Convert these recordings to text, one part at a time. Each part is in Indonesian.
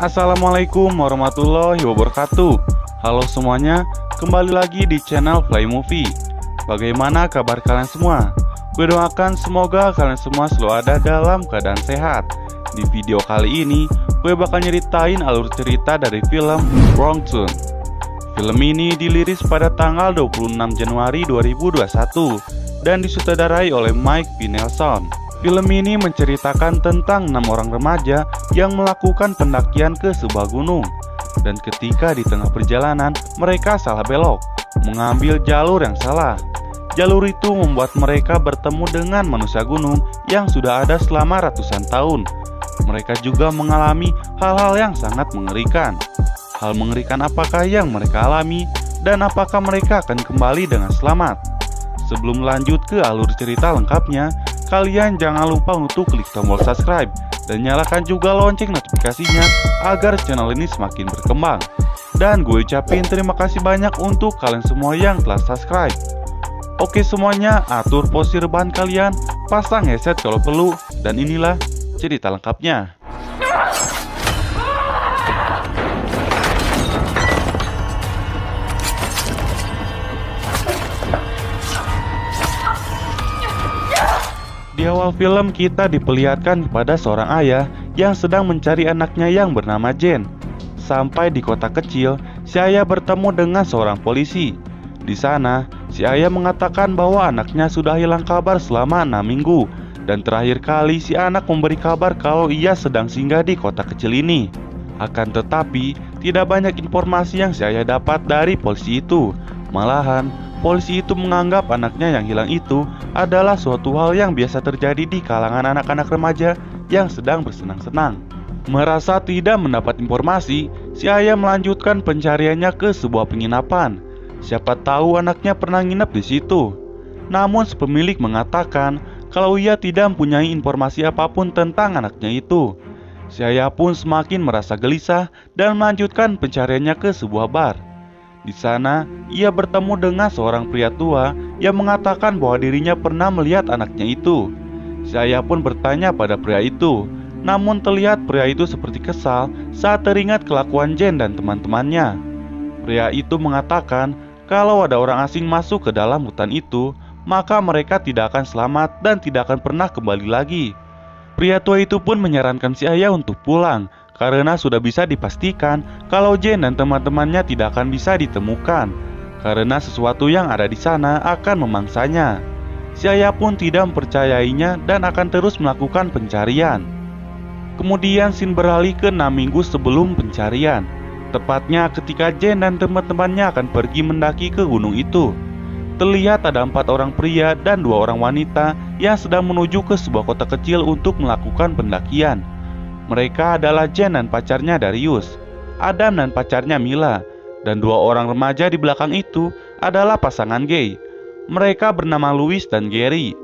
Assalamualaikum warahmatullahi wabarakatuh. Halo semuanya, kembali lagi di channel Play Movie. Bagaimana kabar kalian semua? Gue doakan semoga kalian semua selalu ada dalam keadaan sehat. Di video kali ini, gue bakal nyeritain alur cerita dari film Wrong Turn. Film ini dirilis pada tanggal 26 Januari 2021 dan disutradarai oleh Mike B. Nelson. Film ini menceritakan tentang 6 orang remaja yang melakukan pendakian ke sebuah gunung. Dan ketika di tengah perjalanan, mereka salah belok, mengambil jalur yang salah. Jalur itu membuat mereka bertemu dengan manusia gunung yang sudah ada selama ratusan tahun. Mereka juga mengalami hal-hal yang sangat mengerikan. Hal mengerikan apakah yang mereka alami, dan apakah mereka akan kembali dengan selamat? Sebelum lanjut ke alur cerita lengkapnya, kalian jangan lupa untuk klik tombol subscribe dan nyalakan juga lonceng notifikasinya agar channel ini semakin berkembang. Dan gue ucapin terima kasih banyak untuk kalian semua yang telah subscribe. Oke semuanya, atur posisi rebahan kalian, pasang headset kalau perlu, dan inilah cerita lengkapnya. Di awal film kita diperlihatkan kepada seorang ayah yang sedang mencari anaknya yang bernama Jen. Sampai di kota kecil, si ayah bertemu dengan seorang polisi. Di sana, si ayah mengatakan bahwa anaknya sudah hilang kabar selama 6 minggu. Dan terakhir kali si anak memberi kabar kalau ia sedang singgah di kota kecil ini. Akan tetapi, tidak banyak informasi yang si ayah dapat dari polisi itu. Malahan, polisi itu menganggap anaknya yang hilang itu adalah suatu hal yang biasa terjadi di kalangan anak-anak remaja yang sedang bersenang-senang. Merasa tidak mendapat informasi, si ayah melanjutkan pencariannya ke sebuah penginapan. Siapa tahu anaknya pernah nginep di situ. Namun si pemilik mengatakan kalau ia tidak mempunyai informasi apapun tentang anaknya itu. Si ayah pun semakin merasa gelisah dan melanjutkan pencariannya ke sebuah bar. Di sana, ia bertemu dengan seorang pria tua yang mengatakan bahwa dirinya pernah melihat anaknya itu. Si ayah pun bertanya pada pria itu, namun terlihat pria itu seperti kesal saat teringat kelakuan Jen dan teman-temannya. Pria itu mengatakan kalau ada orang asing masuk ke dalam hutan itu, maka mereka tidak akan selamat dan tidak akan pernah kembali lagi. Pria tua itu pun menyarankan si ayah untuk pulang, karena sudah bisa dipastikan kalau Jen dan teman-temannya tidak akan bisa ditemukan, karena sesuatu yang ada di sana akan memangsanya. Si ayah pun tidak mempercayainya dan akan terus melakukan pencarian. Kemudian scene beralih ke 6 minggu sebelum pencarian, tepatnya ketika Jen dan teman-temannya akan pergi mendaki ke gunung itu. Terlihat ada 4 orang pria dan 2 orang wanita yang sedang menuju ke sebuah kota kecil untuk melakukan pendakian. Mereka adalah Jen dan pacarnya Darius, Adam dan pacarnya Mila, dan 2 orang remaja di belakang itu adalah pasangan gay. Mereka bernama Louis dan Gary.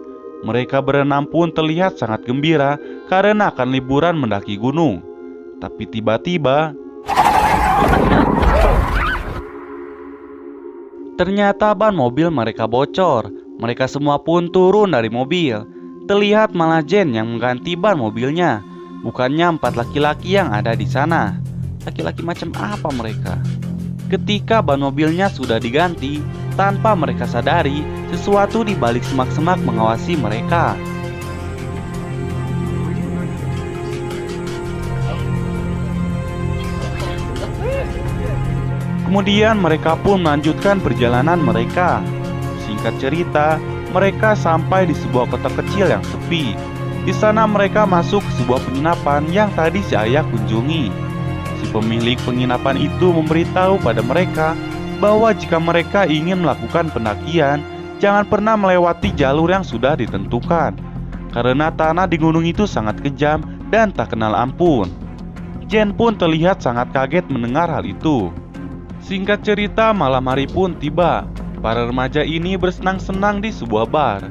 Mereka berenam pun terlihat sangat gembira karena akan liburan mendaki gunung. Tapi tiba-tiba ternyata ban mobil mereka bocor. Mereka semua pun turun dari mobil. Terlihat malah Jen yang mengganti ban mobilnya, bukannya 4 laki-laki yang ada di sana. Laki-laki macam apa mereka? Ketika ban mobilnya sudah diganti, tanpa mereka sadari, sesuatu di balik semak-semak mengawasi mereka. Kemudian mereka pun melanjutkan perjalanan mereka. Singkat cerita, mereka sampai di sebuah kota kecil yang sepi. Di sana mereka masuk ke sebuah penginapan yang tadi si ayah kunjungi. Si pemilik penginapan itu memberitahu pada mereka bahwa jika mereka ingin melakukan pendakian, jangan pernah melewati jalur yang sudah ditentukan, karena tanah di gunung itu sangat kejam dan tak kenal ampun. Jen pun terlihat sangat kaget mendengar hal itu. Singkat cerita, malam hari pun tiba. Para remaja ini bersenang-senang di sebuah bar.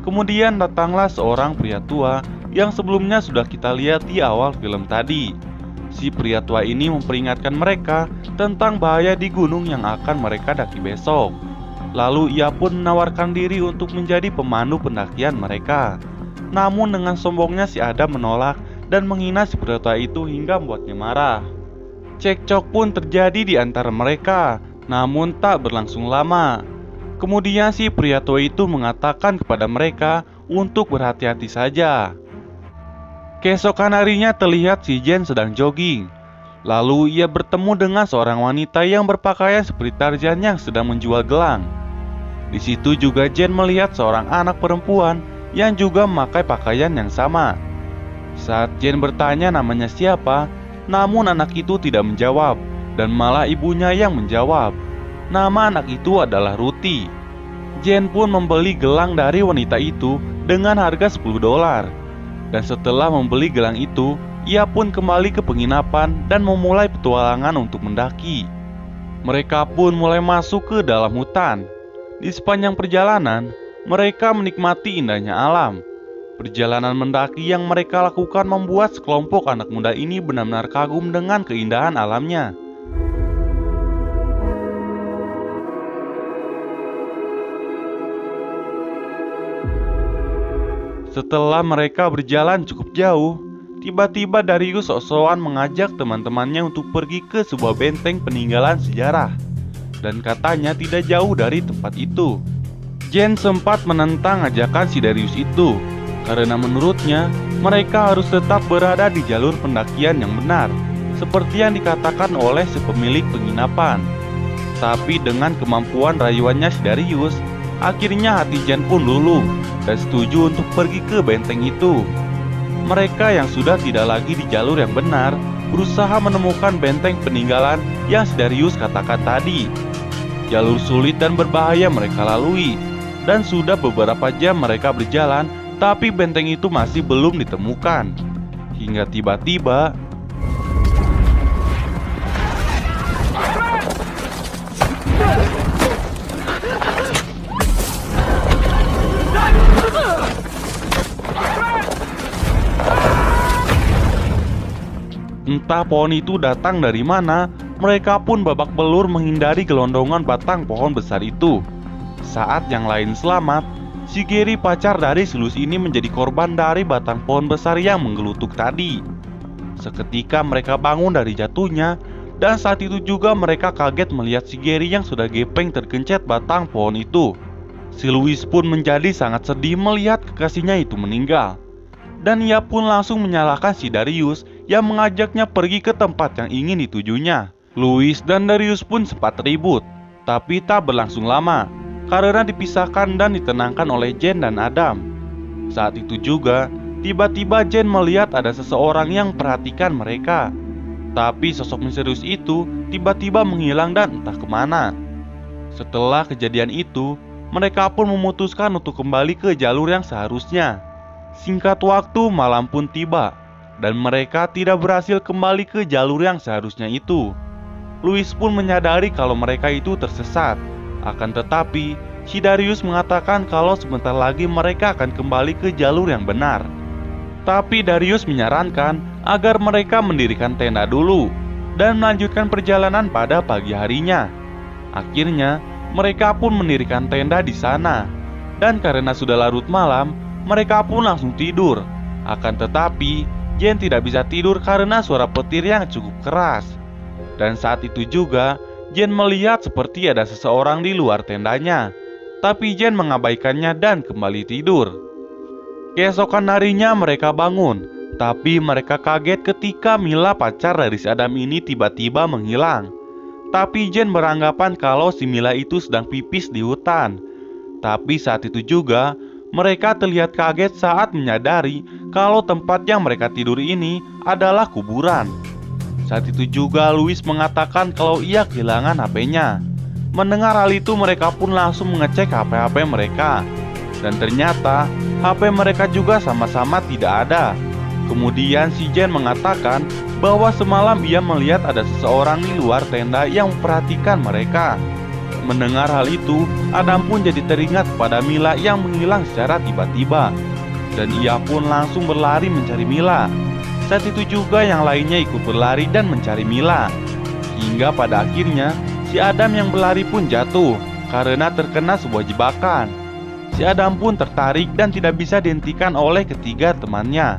Kemudian datanglah seorang pria tua yang sebelumnya sudah kita lihat di awal film tadi. Si pria tua ini memperingatkan mereka tentang bahaya di gunung yang akan mereka daki besok. Lalu ia pun menawarkan diri untuk menjadi pemandu pendakian mereka. Namun dengan sombongnya si Adam menolak dan menghina si pria tua itu hingga membuatnya marah. Cekcok pun terjadi di antara mereka, namun tak berlangsung lama. Kemudian si pria tua itu mengatakan kepada mereka untuk berhati-hati saja. Keesokan harinya terlihat si Jen sedang jogging. Lalu ia bertemu dengan seorang wanita yang berpakaian seperti Tarzan yang sedang menjual gelang. Di situ juga Jen melihat seorang anak perempuan yang juga memakai pakaian yang sama. Saat Jen bertanya namanya siapa, namun anak itu tidak menjawab, dan malah ibunya yang menjawab. Nama anak itu adalah Ruti. Jen pun membeli gelang dari wanita itu dengan harga $10. Dan setelah membeli gelang itu, ia pun kembali ke penginapan dan memulai petualangan untuk mendaki. Mereka pun mulai masuk ke dalam hutan. Di sepanjang perjalanan, mereka menikmati indahnya alam. Perjalanan mendaki yang mereka lakukan membuat sekelompok anak muda ini benar-benar kagum dengan keindahan alamnya. Setelah mereka berjalan cukup jauh, tiba-tiba Darius sok-sokan mengajak teman-temannya untuk pergi ke sebuah benteng peninggalan sejarah. Dan katanya tidak jauh dari tempat itu. Jen sempat menentang ajakan si Darius itu, karena menurutnya mereka harus tetap berada di jalur pendakian yang benar, seperti yang dikatakan oleh si pemilik penginapan. Tapi dengan kemampuan rayuannya si Darius, akhirnya hati Jen pun luluh dan setuju untuk pergi ke benteng itu. Mereka yang sudah tidak lagi di jalur yang benar berusaha menemukan benteng peninggalan yang si Darius katakan tadi. Jalur sulit dan berbahaya mereka lalui, dan sudah beberapa jam mereka berjalan, tapi benteng itu masih belum ditemukan. Hingga tiba-tiba entah pohon itu datang dari mana, mereka pun babak belur menghindari gelondongan batang pohon besar itu. Saat yang lain selamat, Shigeru pacar dari Silus ini menjadi korban dari batang pohon besar yang menggelutuk tadi. Seketika mereka bangun dari jatuhnya, dan saat itu juga mereka kaget melihat Shigeru yang sudah gepeng tergencet batang pohon itu. Si Louis pun menjadi sangat sedih melihat kekasihnya itu meninggal. Dan ia pun langsung menyalahkan si Darius yang mengajaknya pergi ke tempat yang ingin ditujunya. Louis dan Darius pun sempat ribut, tapi tak berlangsung lama karena dipisahkan dan ditenangkan oleh Jen dan Adam. Saat itu juga, tiba-tiba Jen melihat ada seseorang yang memperhatikan mereka. Tapi sosok misterius itu tiba-tiba menghilang dan entah kemana. Setelah kejadian itu, mereka pun memutuskan untuk kembali ke jalur yang seharusnya. Singkat waktu, malam pun tiba, dan mereka tidak berhasil kembali ke jalur yang seharusnya itu. Louis pun menyadari kalau mereka itu tersesat. Akan tetapi, si Darius mengatakan kalau sebentar lagi mereka akan kembali ke jalur yang benar. Tapi Darius menyarankan agar mereka mendirikan tenda dulu dan melanjutkan perjalanan pada pagi harinya. Akhirnya, mereka pun mendirikan tenda di sana. Dan karena sudah larut malam, mereka pun langsung tidur. Akan tetapi, Jen tidak bisa tidur karena suara petir yang cukup keras. Dan saat itu juga, Jen melihat seperti ada seseorang di luar tendanya. Tapi Jen mengabaikannya dan kembali tidur. Keesokan harinya mereka bangun, tapi mereka kaget ketika Mila, pacar dari si Adam ini, tiba-tiba menghilang. Tapi Jen beranggapan kalau si Mila itu sedang pipis di hutan. Tapi saat itu juga, mereka terlihat kaget saat menyadari kalau tempat yang mereka tidur ini adalah kuburan. Saat itu juga Louis mengatakan kalau ia kehilangan HP-nya. Mendengar hal itu, mereka pun langsung mengecek HP-HP mereka. Dan ternyata HP mereka juga sama-sama tidak ada. Kemudian si Jen mengatakan bahwa semalam ia melihat ada seseorang di luar tenda yang memperhatikan mereka. Mendengar hal itu, Adam pun jadi teringat pada Mila yang menghilang secara tiba-tiba. Dan ia pun langsung berlari mencari Mila. Saat itu juga yang lainnya ikut berlari dan mencari Mila. Hingga pada akhirnya, si Adam yang berlari pun jatuh karena terkena sebuah jebakan. Si Adam pun tertarik dan tidak bisa dihentikan oleh ketiga temannya.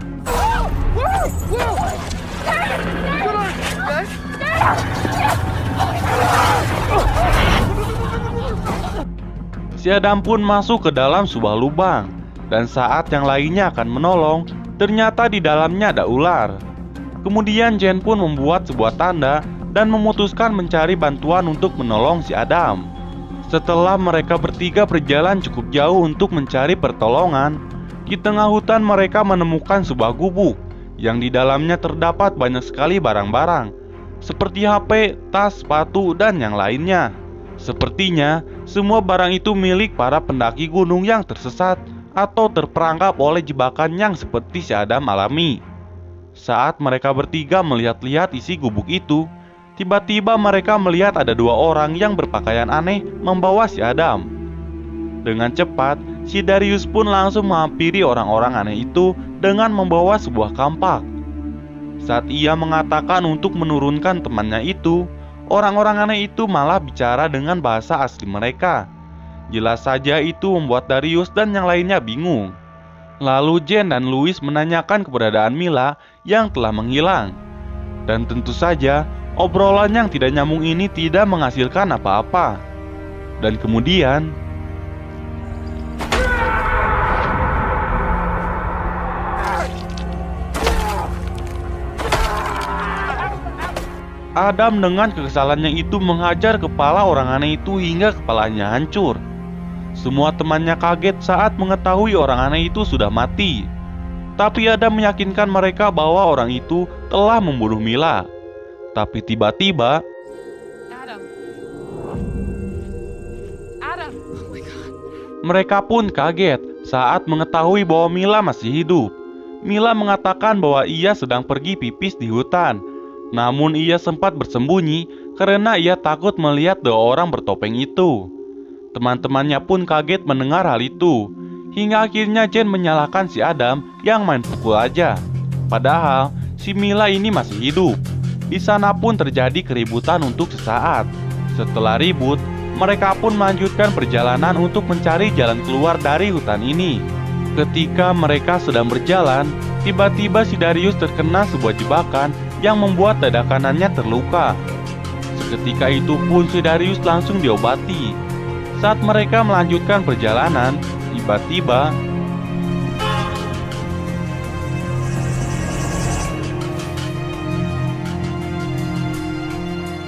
Si Adam pun masuk ke dalam sebuah lubang, dan saat yang lainnya akan menolong, ternyata di dalamnya ada ular. Kemudian Jane pun membuat sebuah tanda dan memutuskan mencari bantuan untuk menolong si Adam. Setelah mereka bertiga berjalan cukup jauh untuk mencari pertolongan, di tengah hutan mereka menemukan sebuah gubuk yang di dalamnya terdapat banyak sekali barang-barang seperti HP, tas, sepatu, dan yang lainnya. Sepertinya semua barang itu milik para pendaki gunung yang tersesat atau terperangkap oleh jebakan yang seperti si Adam alami. Saat mereka bertiga melihat-lihat isi gubuk itu, tiba-tiba mereka melihat ada dua orang yang berpakaian aneh membawa si Adam. Dengan cepat, si Darius pun langsung menghampiri orang-orang aneh itu dengan membawa sebuah kampak. Saat ia mengatakan untuk menurunkan temannya itu, orang-orang aneh itu malah bicara dengan bahasa asli mereka. Jelas saja itu membuat Darius dan yang lainnya bingung. Lalu Jane dan Louis menanyakan keberadaan Mila yang telah menghilang. Dan tentu saja, obrolan yang tidak nyambung ini tidak menghasilkan apa-apa. Dan kemudian Adam dengan kekesalannya itu menghajar kepala orang aneh itu hingga kepalanya hancur. Semua temannya kaget saat mengetahui orang aneh itu sudah mati. Tapi Adam meyakinkan mereka bahwa orang itu telah membunuh Mila. Tapi tiba-tiba Adam. Oh my God. mereka pun kaget saat mengetahui bahwa Mila masih hidup. Mila mengatakan bahwa ia sedang pergi pipis di hutan. Namun ia sempat bersembunyi karena ia takut melihat dua orang bertopeng itu. Teman-temannya pun kaget mendengar hal itu. Hingga akhirnya Jane menyalahkan si Adam yang main pukul aja. Padahal si Mila ini masih hidup. Di sana pun terjadi keributan untuk sesaat. Setelah ribut, mereka pun melanjutkan perjalanan untuk mencari jalan keluar dari hutan ini. Ketika mereka sedang berjalan, tiba-tiba si Darius terkena sebuah jebakan yang membuat dada kanannya terluka. Seketika itu pun si Darius langsung diobati. Saat mereka melanjutkan perjalanan, tiba-tiba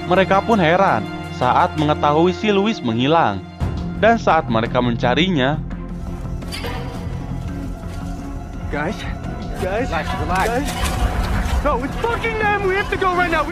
mereka pun heran saat mengetahui si Louis menghilang. Dan saat mereka mencarinya, Guys, relax. No, it's fucking them. We have to go right now.